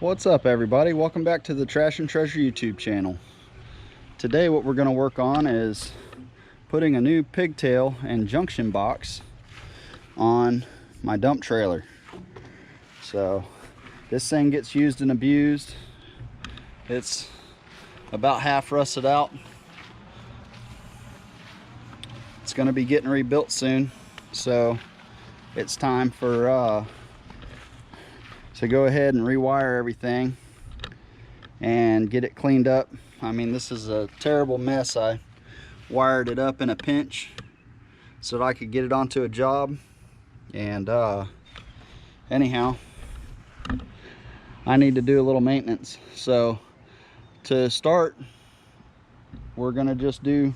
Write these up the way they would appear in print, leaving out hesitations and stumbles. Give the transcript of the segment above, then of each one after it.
What's up, everybody? Welcome back to the Trash and Treasure YouTube channel. Today what we're going to work on is putting a new pigtail and junction box on my dump trailer. So this thing gets used and abused. It's about half rusted out. It's going to be getting rebuilt soon, so it's time for to go ahead and rewire everything and get it cleaned up. I mean, this is a terrible mess. I wired it up in a pinch so that I could get it onto a job, and anyhow, I need to do a little maintenance. So to start, we're gonna just do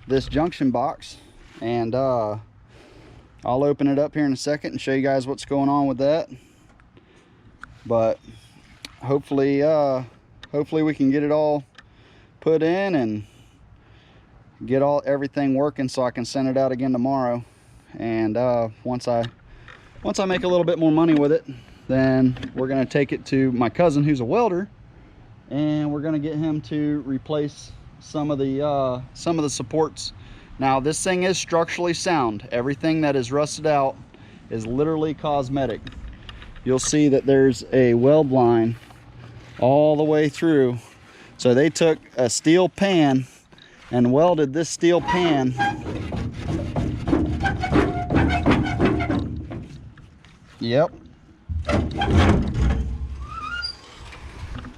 this junction box, and I'll open it up here in a second and show you guys what's going on with that. But hopefully we can get it all put in and get everything working so I can send it out again tomorrow. And once I make a little bit more money with it, then we're gonna take it to my cousin who's a welder, and we're gonna get him to replace some of the supports. Now this thing is structurally sound. Everything that is rusted out is literally cosmetic. You'll see that there's a weld line all the way through. So they took a steel pan and welded this steel pan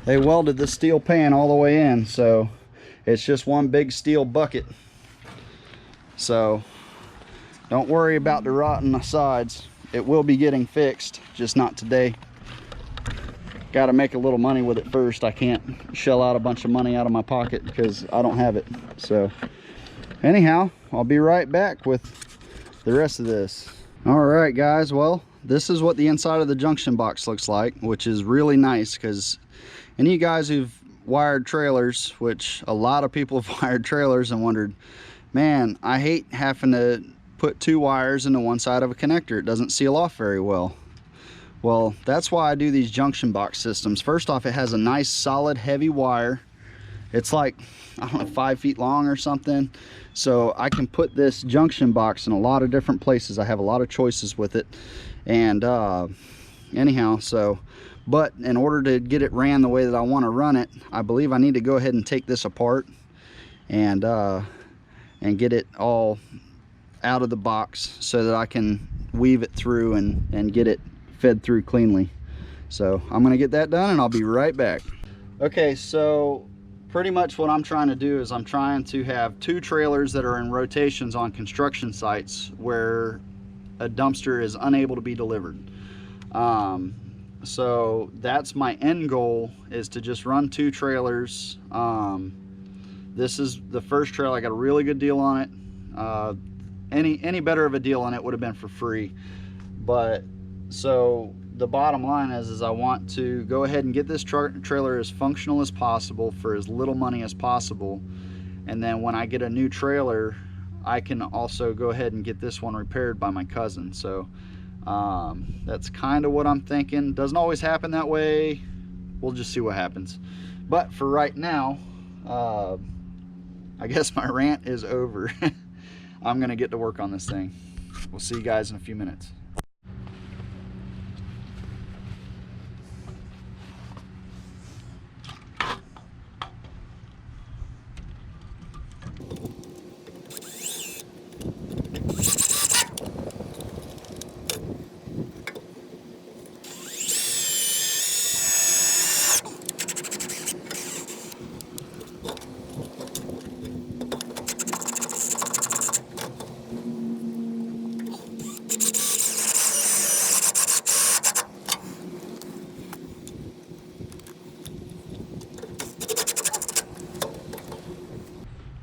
they welded the steel pan all the way in, so it's just one big steel bucket. So don't worry about the rot on the sides. It will be getting fixed, just not today. Got to make a little money with it first. I can't shell out a bunch of money out of my pocket because I don't have it. So anyhow, I'll be right back with the rest of this. All right, guys, well, this is what the inside of the junction box looks like, which is really nice, because any of you guys who've wired trailers, which a lot of people have wired trailers, and wondered, man, I hate having to put two wires into one side of a connector. It doesn't seal off very well. Well, that's why I do these junction box systems. First off, it has a nice solid heavy wire. It's like, I don't know, 5 feet long or something. So I can put this junction box in a lot of different places. I have a lot of choices with it. And anyhow, but in order to get it ran the way that I want to run it, I believe I need to go ahead and take this apart and get it all out of the box so that I can weave it through and get it fed through cleanly. So I'm gonna get that done and I'll be right back. Okay, so pretty much what I'm trying to do is I'm trying to have two trailers that are in rotations on construction sites where a dumpster is unable to be delivered. So that's my end goal, is to just run two trailers. This is the first trailer. I got a really good deal on it. Any better of a deal on it would have been for free. But so the bottom line is I want to go ahead and get this trailer as functional as possible for as little money as possible, and then when I get a new trailer, I can also go ahead and get this one repaired by my cousin. So that's kind of what I'm thinking. Doesn't always happen that way. We'll just see what happens. But for right now, I guess my rant is over. I'm gonna get to work on this thing. We'll see you guys in a few minutes.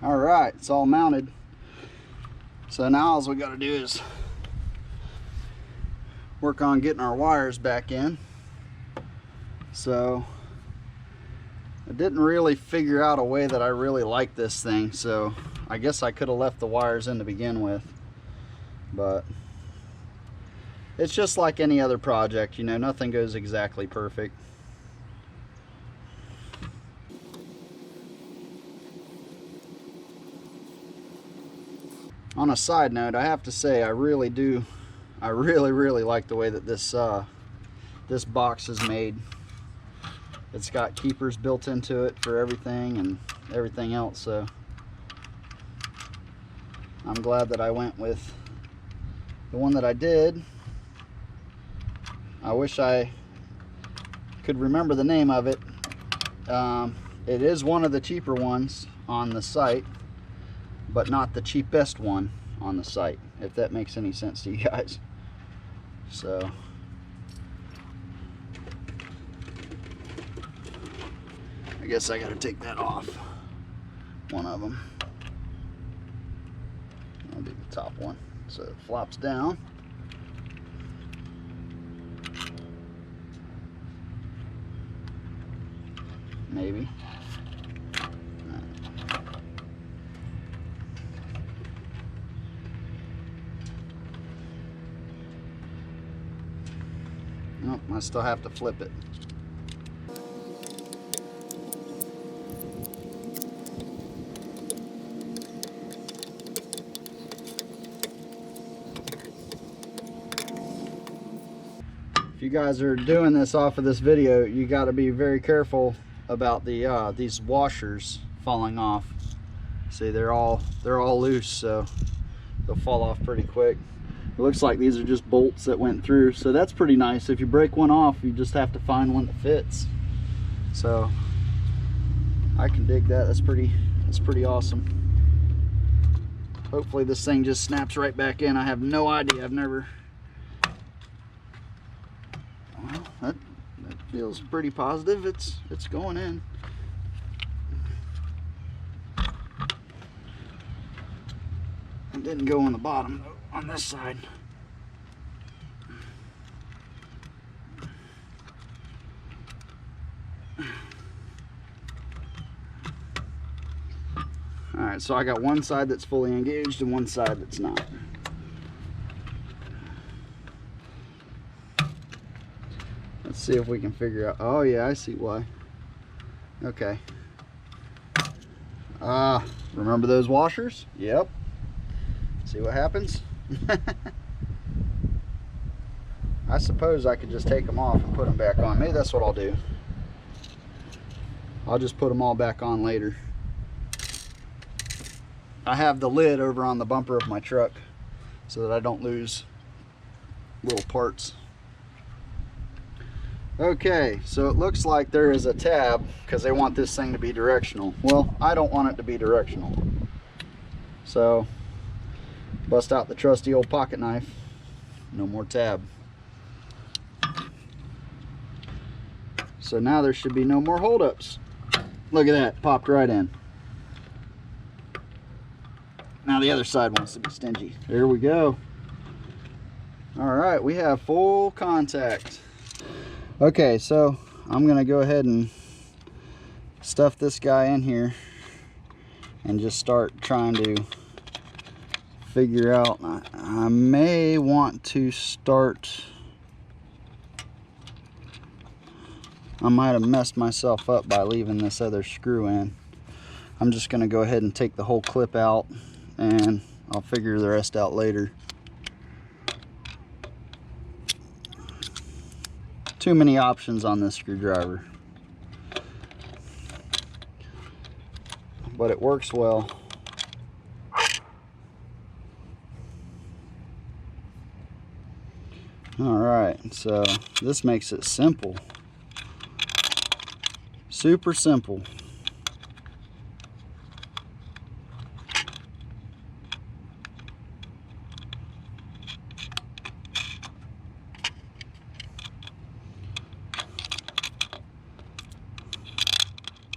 All right, it's all mounted. So now all we got to do is work on getting our wires back in. So I didn't really figure out a way that I really like this thing, so I guess I could have left the wires in to begin with, but it's just like any other project, you know, nothing goes exactly perfect. On a side note, I have to say I really like the way that this box is made. It's got keepers built into it for everything and everything else, so I'm glad that I went with the one that I did. I wish I could remember the name of it. It is one of the cheaper ones on the site, but not the cheapest one on the site, if that makes any sense to you guys. So I guess I gotta take that off, one of them. I'll do the top one so it flops down. Maybe. Nope, I still have to flip it. If you guys are doing this off of this video, you got to be very careful about the these washers falling off. See, they're all loose, so they'll fall off pretty quick. It looks like these are just bolts that went through, so that's pretty nice. If you break one off, you just have to find one that fits. So I can dig that. That's pretty awesome. Hopefully this thing just snaps right back in. I have no idea. I've never. Well, that feels pretty positive. It's going in. It didn't go on the bottom though, on this side. Alright, so I got one side that's fully engaged and one side that's not. Let's see if we can figure out. Oh yeah, I see why. Okay. Remember those washers? Yep. See what happens? I suppose I could just take them off and put them back on. Maybe that's what I'll do. I'll just put them all back on later. I have the lid over on the bumper of my truck so that I don't lose little parts. Okay, so it looks like there is a tab because they want this thing to be directional. Well, I don't want it to be directional. So, bust out the trusty old pocket knife. No more tab. So now there should be no more holdups. Look at that, popped right in. Now the other side wants to be stingy. There we go. All right, we have full contact. Okay, so I'm gonna go ahead and stuff this guy in here and just start trying to figure out. I may want to start. I might have messed myself up by leaving this other screw in. I'm just gonna go ahead and take the whole clip out and I'll figure the rest out later. Too many options on this screwdriver, but it works well. All right, so this makes it simple, super simple.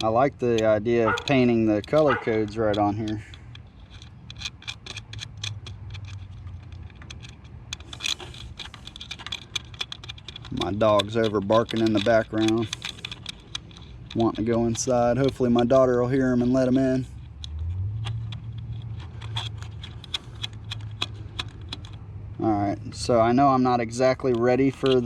I like the idea of painting the color codes right on here. My dog's over barking in the background, wanting to go inside. Hopefully my daughter will hear him and let him in. Alright, so I know I'm not exactly ready for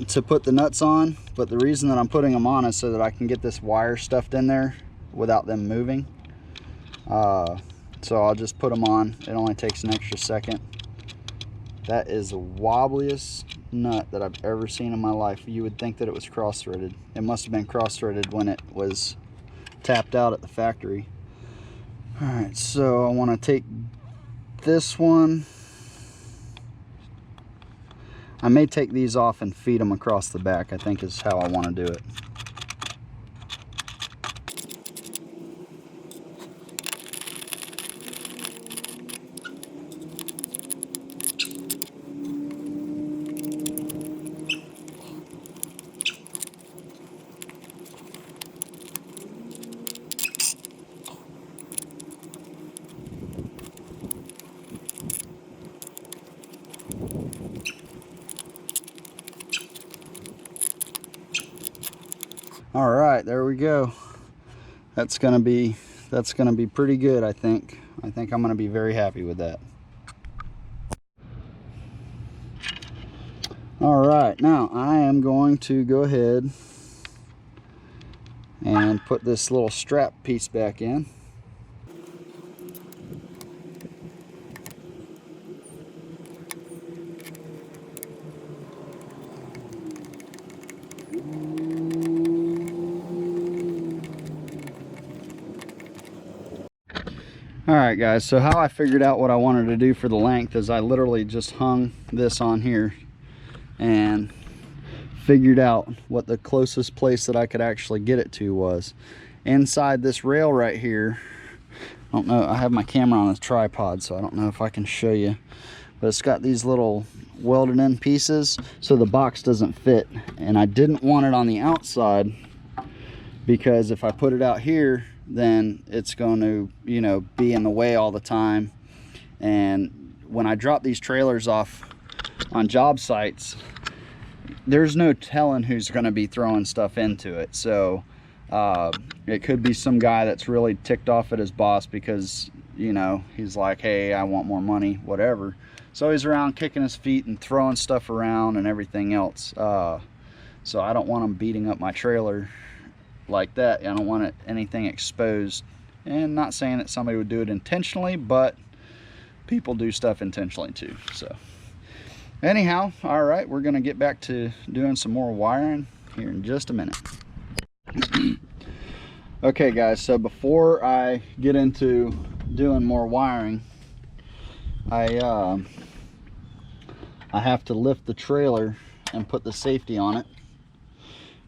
to put the nuts on, but the reason that I'm putting them on is so that I can get this wire stuffed in there without them moving. So I'll just put them on. It only takes an extra second. That is the wobbliest nut that I've ever seen in my life. You would think that it was cross-threaded. It must have been cross-threaded when it was tapped out at the factory. Alright, so I want to take this one. I may take these off and feed them across the back, I think is how I want to do it. All right, there we go. That's gonna be pretty good, I think. I think I'm gonna be very happy with that. All right, now I am going to go ahead and put this little strap piece back in. Alright guys, so how I figured out what I wanted to do for the length is I literally just hung this on here and figured out what the closest place that I could actually get it to was. Inside this rail right here, I don't know, I have my camera on a tripod so I don't know if I can show you, but it's got these little welded in pieces so the box doesn't fit, and I didn't want it on the outside because if I put it out here then it's going to, you know, be in the way all the time. And when I drop these trailers off on job sites, there's no telling who's going to be throwing stuff into it. So it could be some guy that's really ticked off at his boss because, you know, he's like, hey, I want more money, whatever. So he's around kicking his feet and throwing stuff around and everything else. So I don't want him beating up my trailer like that. I don't want anything exposed. And not saying that somebody would do it intentionally, but people do stuff intentionally too. So anyhow, all right, we're gonna get back to doing some more wiring here in just a minute. Okay guys, so before I get into doing more wiring, I have to lift the trailer and put the safety on it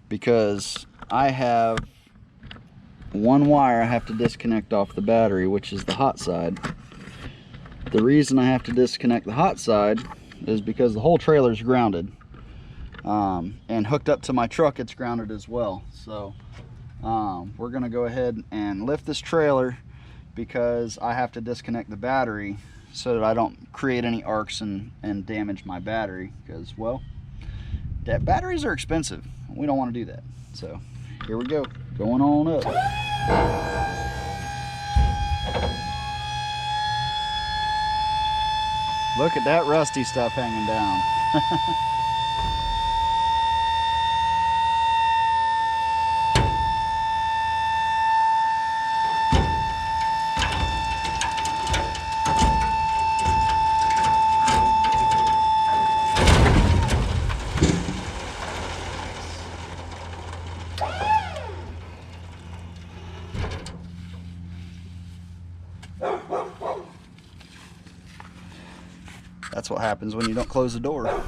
because I have one wire I have to disconnect off the battery, which is the hot side. The reason I have to disconnect the hot side is because the whole trailer is grounded, and hooked up to my truck it's grounded as well. So we're gonna go ahead and lift this trailer because I have to disconnect the battery so that I don't create any arcs and damage my battery, because, well, that batteries are expensive. We don't want to do that. So here we go, going on up. Look at that rusty stuff hanging down. That's what happens when you don't close the door.